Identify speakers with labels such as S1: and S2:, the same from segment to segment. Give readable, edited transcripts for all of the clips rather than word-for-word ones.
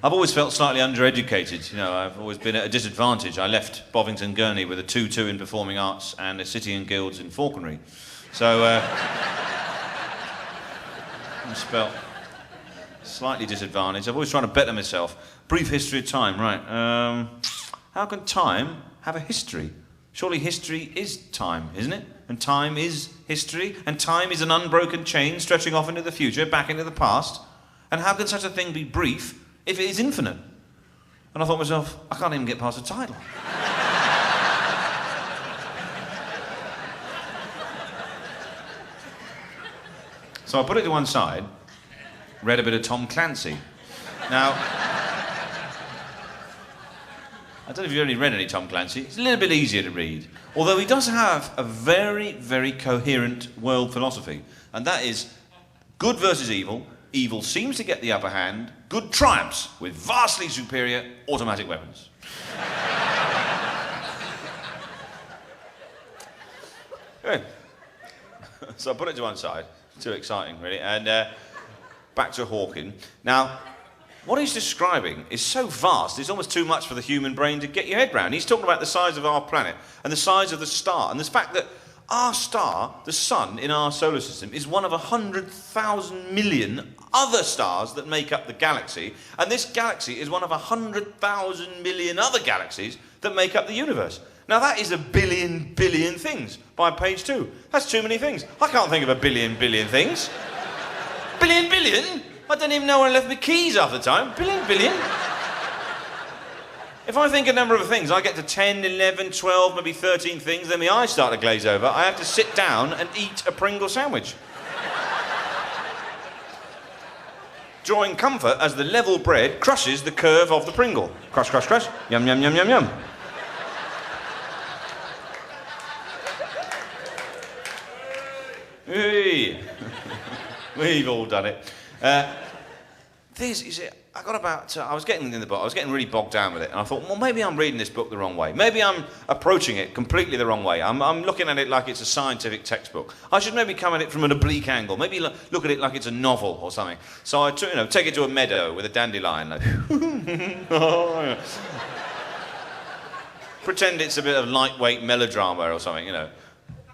S1: I've always felt slightly undereducated. You know, I've always been at a disadvantage. I left Bovington Gurney with a 2-2 in performing arts and a City and Guilds in falconry. So, I felt slightly disadvantaged. I've always tried to better myself. Brief history of time, right. How can time have a history? Surely history is time, isn't it? And time is history, and time is an unbroken chain stretching off into the future, back into the past. And how can such a thing be brief if it is infinite? And I thought to myself, I can't even get past the title. So I put it to one side, read a bit of Tom Clancy. Now, I don't know if you've only read any Tom Clancy. It's a little bit easier to read. Although he does have a very, very coherent world philosophy. And that is good versus evil. Evil seems to get the upper hand. Good triumphs with vastly superior automatic weapons. Anyway, so I put it to one side. Too exciting, really. And back to Hawking. Now, what he's describing is so vast, it's almost too much for the human brain to get your head round. He's talking about the size of our planet and the size of the star, and the fact that our star, the sun in our solar system, is one of 100,000 million other stars that make up the galaxy, and this galaxy is one of 100,000 million other galaxies that make up the universe. Now that is a billion things by page 2. That's too many things. I can't think of a billion things. Billion? I don't even know where I left my keys half the time. Billion. If I think a number of things, I get to 10, 11, 12, maybe 13 things, then my eyes start to glaze over. I have to sit down and eat a Pringle sandwich. Drawing comfort as the level bread crushes the curve of the Pringle. Crush. Yum. Hey. We've all done it. I was getting in the book, I was getting really bogged down with it, and I thought, well, maybe I'm reading this book the wrong way. Maybe I'm approaching it completely the wrong way. I'm looking at it like it's a scientific textbook. I should maybe come at it from an oblique angle. Maybe look at it like it's a novel or something. So I take it to a meadow with a dandelion. Like, pretend it's a bit of lightweight melodrama or something,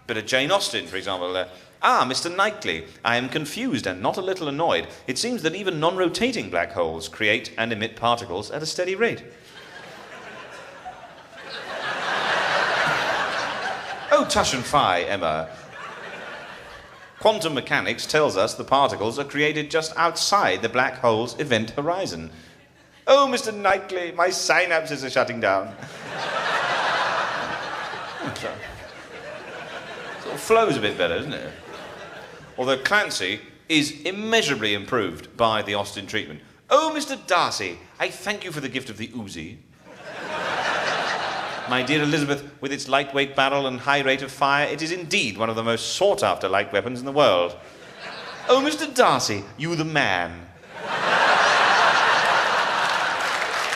S1: Bit of Jane Austen, for example. Mr. Knightley, I am confused and not a little annoyed. It seems that even non-rotating black holes create and emit particles at a steady rate. Oh, tush and fie, Emma. Quantum mechanics tells us the particles are created just outside the black hole's event horizon. Oh, Mr. Knightley, my synapses are shutting down. Sort of flows a bit better, doesn't it? Although Clancy is immeasurably improved by the Austen treatment. Oh, Mr. Darcy, I thank you for the gift of the Uzi. My dear Elizabeth, with its lightweight barrel and high rate of fire, it is indeed one of the most sought-after light weapons in the world. Oh, Mr. Darcy, you the man.